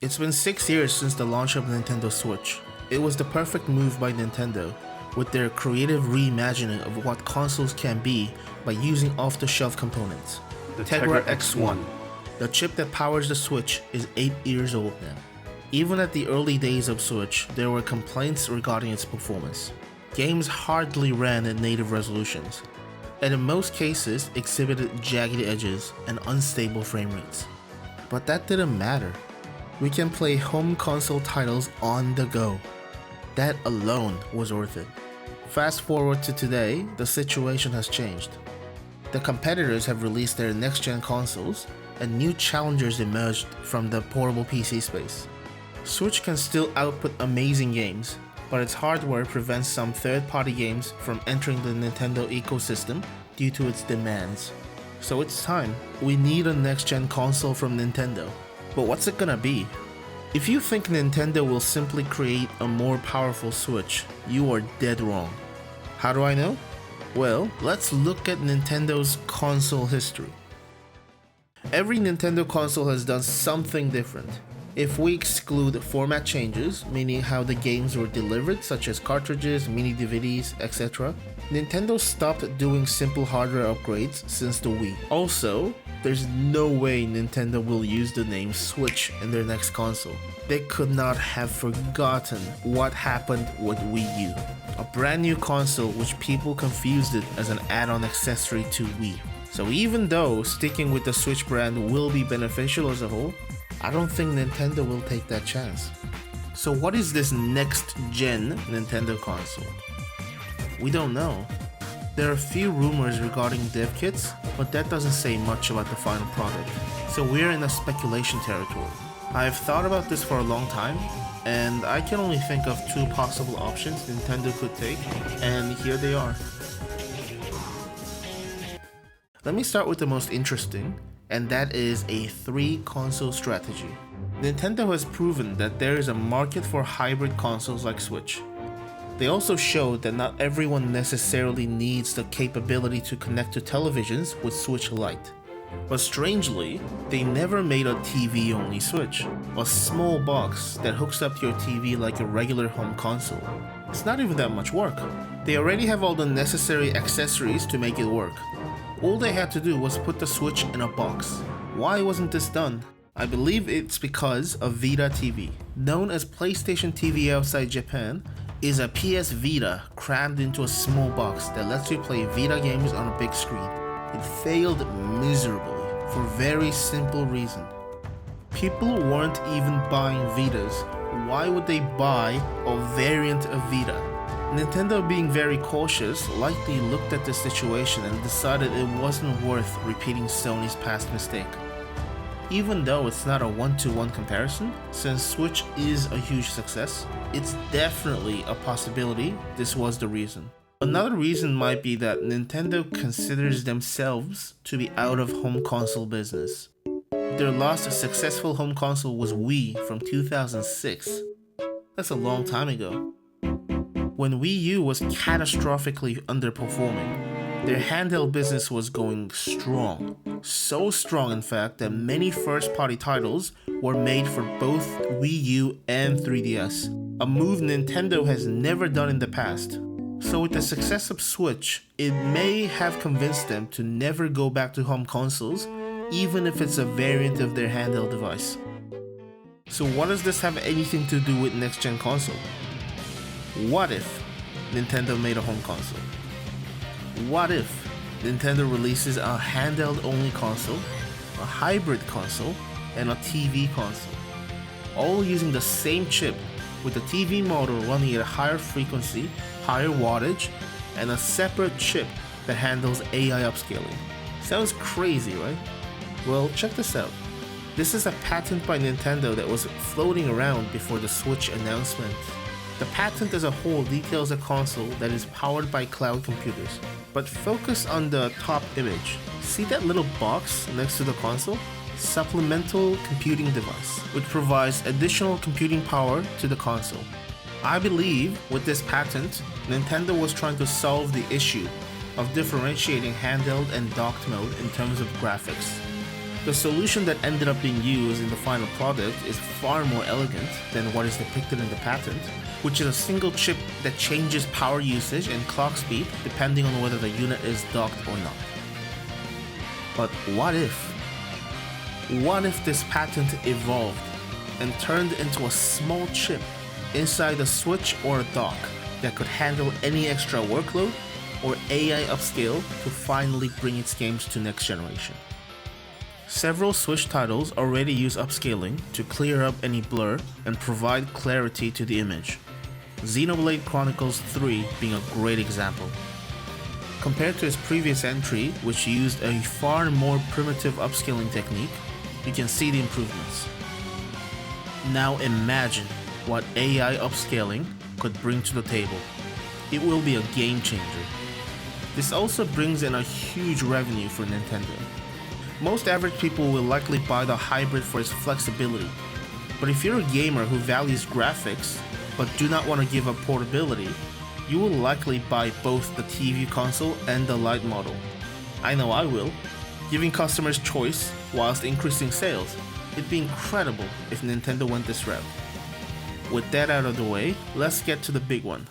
It's been 6 years since the launch of Nintendo Switch. It was the perfect move by Nintendo, with their creative reimagining of what consoles can be by using off-the-shelf components. The Tegra X1. The chip that powers the Switch, is 8 years old now. Even at the early days of Switch, there were complaints regarding its performance. Games hardly ran at native resolutions, and in most cases exhibited jagged edges and unstable frame rates. But that didn't matter. We can play home console titles on the go. That alone was worth it. Fast forward to today, the situation has changed. The competitors have released their next-gen consoles, and new challengers emerged from the portable PC space. Switch can still output amazing games, but its hardware prevents some third-party games from entering the Nintendo ecosystem due to its demands. So it's time. We need a next-gen console from Nintendo. But what's it gonna be? If you think Nintendo will simply create a more powerful Switch, you are dead wrong. How do I know? Well, let's look at Nintendo's console history. Every Nintendo console has done something different. If we exclude format changes, meaning how the games were delivered, such as cartridges, mini DVDs, etc., Nintendo stopped doing simple hardware upgrades since the Wii. Also, there's no way Nintendo will use the name Switch in their next console. They could not have forgotten what happened with Wii U, a brand new console which people confused it as an add-on accessory to Wii. So even though sticking with the Switch brand will be beneficial as a whole, I don't think Nintendo will take that chance. So what is this next-gen Nintendo console? We don't know. There are a few rumors regarding dev kits, but that doesn't say much about the final product. So we're in a speculation territory. I've thought about this for a long time, and I can only think of two possible options Nintendo could take, and here they are. Let me start with the most interesting, and that is a 3-console strategy. Nintendo has proven that there is a market for hybrid consoles like Switch. They also showed that not everyone necessarily needs the capability to connect to televisions with Switch Lite. But strangely, they never made a TV-only Switch, a small box that hooks up to your TV like a regular home console. It's not even that much work. They already have all the necessary accessories to make it work. All they had to do was put the Switch in a box. Why wasn't this done? I believe it's because of Vita TV. Known as PlayStation TV outside Japan, is a PS Vita crammed into a small box that lets you play Vita games on a big screen. It failed miserably for a very simple reason. People weren't even buying Vitas. Why would they buy a variant of Vita? Nintendo, being very cautious, likely looked at the situation and decided it wasn't worth repeating Sony's past mistake. Even though it's not a one-to-one comparison, since Switch is a huge success, it's definitely a possibility this was the reason. Another reason might be that Nintendo considers themselves to be out of home console business. Their last successful home console was Wii from 2006. That's a long time ago. When Wii U was catastrophically underperforming, their handheld business was going strong. So strong, in fact, that many first-party titles were made for both Wii U and 3DS, a move Nintendo has never done in the past. So with the success of Switch, it may have convinced them to never go back to home consoles, even if it's a variant of their handheld device. So what does this have anything to do with next-gen console? What if Nintendo made a home console? What if Nintendo releases a handheld-only console, a hybrid console, and a TV console, all using the same chip, with the TV model running at a higher frequency, higher wattage, and a separate chip that handles AI upscaling? Sounds crazy, right? Well, check this out. This is a patent by Nintendo that was floating around before the Switch announcement. The patent as a whole details a console that is powered by cloud computers. But focus on the top image. See that little box next to the console? Supplemental computing device, which provides additional computing power to the console. I believe with this patent, Nintendo was trying to solve the issue of differentiating handheld and docked mode in terms of graphics. The solution that ended up being used in the final product is far more elegant than what is depicted in the patent, which is a single chip that changes power usage and clock speed depending on whether the unit is docked or not. But what if? What if this patent evolved and turned into a small chip inside a Switch or a dock that could handle any extra workload or AI upscale to finally bring its games to next generation? Several Switch titles already use upscaling to clear up any blur and provide clarity to the image, Xenoblade Chronicles 3 being a great example. Compared to its previous entry, which used a far more primitive upscaling technique, you can see the improvements. Now imagine what AI upscaling could bring to the table. It will be a game changer. This also brings in a huge revenue for Nintendo. Most average people will likely buy the hybrid for its flexibility, but if you're a gamer who values graphics but do not want to give up portability, you will likely buy both the TV console and the Lite model. I know I will, giving customers choice whilst increasing sales. It'd be incredible if Nintendo went this route. With that out of the way, let's get to the big one.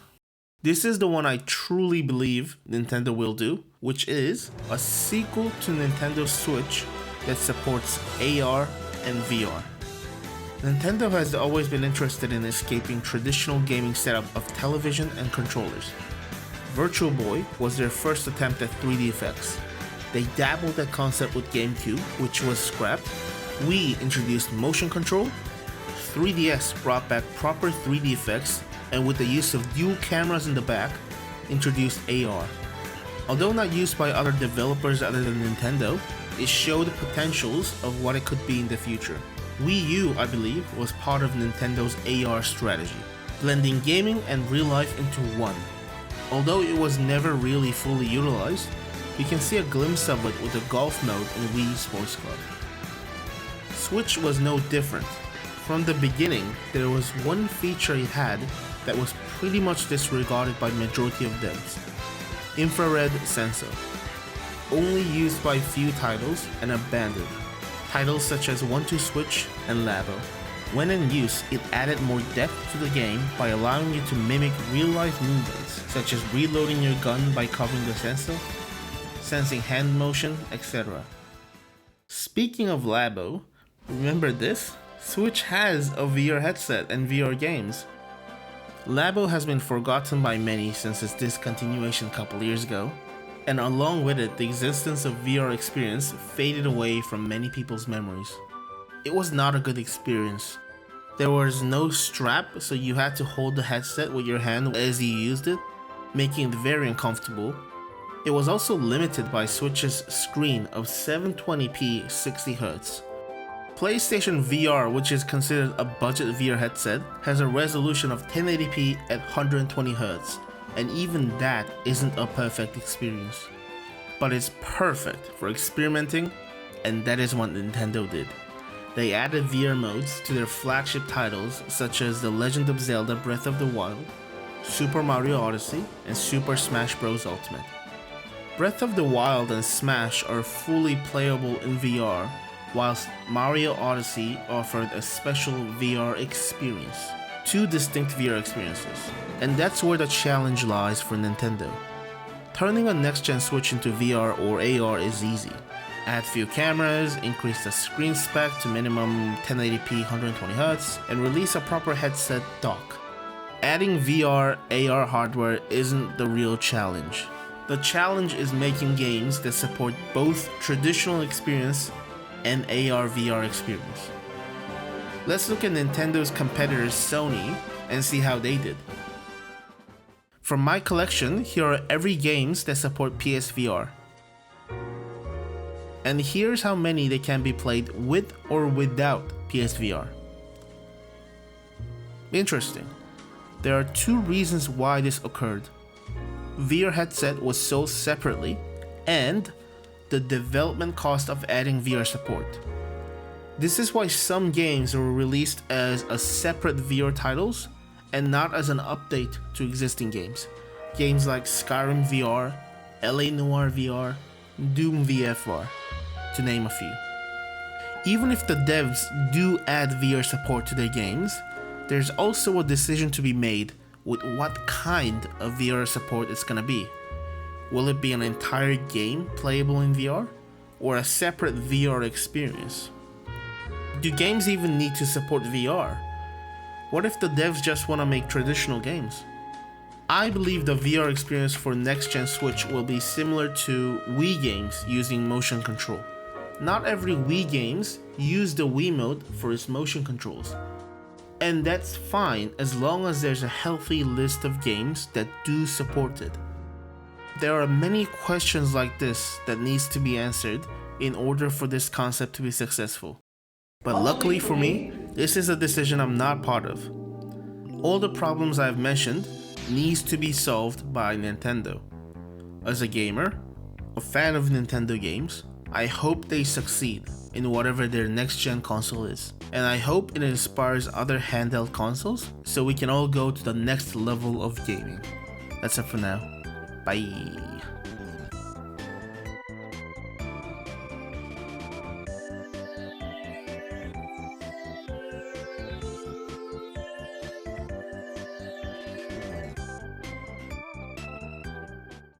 This is the one I truly believe Nintendo will do, which is a sequel to Nintendo Switch that supports AR and VR. Nintendo has always been interested in escaping traditional gaming setup of television and controllers. Virtual Boy was their first attempt at 3D effects. They dabbled that concept with GameCube, which was scrapped. Wii introduced motion control. 3DS brought back proper 3D effects, and with the use of dual cameras in the back, introduced AR. Although not used by other developers other than Nintendo, it showed the potentials of what it could be in the future. Wii U, I believe, was part of Nintendo's AR strategy, blending gaming and real life into one. Although it was never really fully utilized, you can see a glimpse of it with the golf mode in Wii Sports Club. Switch was no different. From the beginning, there was one feature it had that was pretty much disregarded by majority of devs: infrared sensor. Only used by few titles and abandoned. Titles such as 1-2-Switch and Labo. When in use, it added more depth to the game by allowing you to mimic real-life movements, such as reloading your gun by covering the sensor, sensing hand motion, etc. Speaking of Labo, remember this? Switch has a VR headset and VR games. Labo has been forgotten by many since its discontinuation a couple years ago, and along with it, the existence of VR experience faded away from many people's memories. It was not a good experience. There was no strap, so you had to hold the headset with your hand as you used it, making it very uncomfortable. It was also limited by Switch's screen of 720p 60Hz. PlayStation VR, which is considered a budget VR headset, has a resolution of 1080p at 120Hz, and even that isn't a perfect experience. But it's perfect for experimenting, and that is what Nintendo did. They added VR modes to their flagship titles such as The Legend of Zelda Breath of the Wild, Super Mario Odyssey, and Super Smash Bros. Ultimate. Breath of the Wild and Smash are fully playable in VR, whilst Mario Odyssey offered a special VR experience. Two distinct VR experiences, and that's where the challenge lies for Nintendo. Turning a next-gen Switch into VR or AR is easy. Add few cameras, increase the screen spec to minimum 1080p 120Hz, and release a proper headset dock. Adding VR, AR hardware isn't the real challenge. The challenge is making games that support both traditional experience and AR VR experience. Let's look at Nintendo's competitors Sony and see how they did. From my collection, here are every games that support PSVR. And here's how many that can be played with or without PSVR. Interesting. There are two reasons why this occurred. VR headset was sold separately, and the development cost of adding VR support. This is why some games were released as a separate VR titles and not as an update to existing games. Games like Skyrim VR, LA Noire VR, Doom VFR, to name a few. Even if the devs do add VR support to their games, there's also a decision to be made with what kind of VR support it's gonna be. Will it be an entire game playable in VR, or a separate VR experience? Do games even need to support VR? What if the devs just want to make traditional games? I believe the VR experience for next-gen Switch will be similar to Wii games using motion control. Not every Wii games use the Wiimote for its motion controls. And that's fine as long as there's a healthy list of games that do support it. There are many questions like this that needs to be answered in order for this concept to be successful. But luckily for me, this is a decision I'm not part of. All the problems I've mentioned needs to be solved by Nintendo. As a gamer, a fan of Nintendo games, I hope they succeed in whatever their next-gen console is. And I hope it inspires other handheld consoles so we can all go to the next level of gaming. That's it for now. Bye.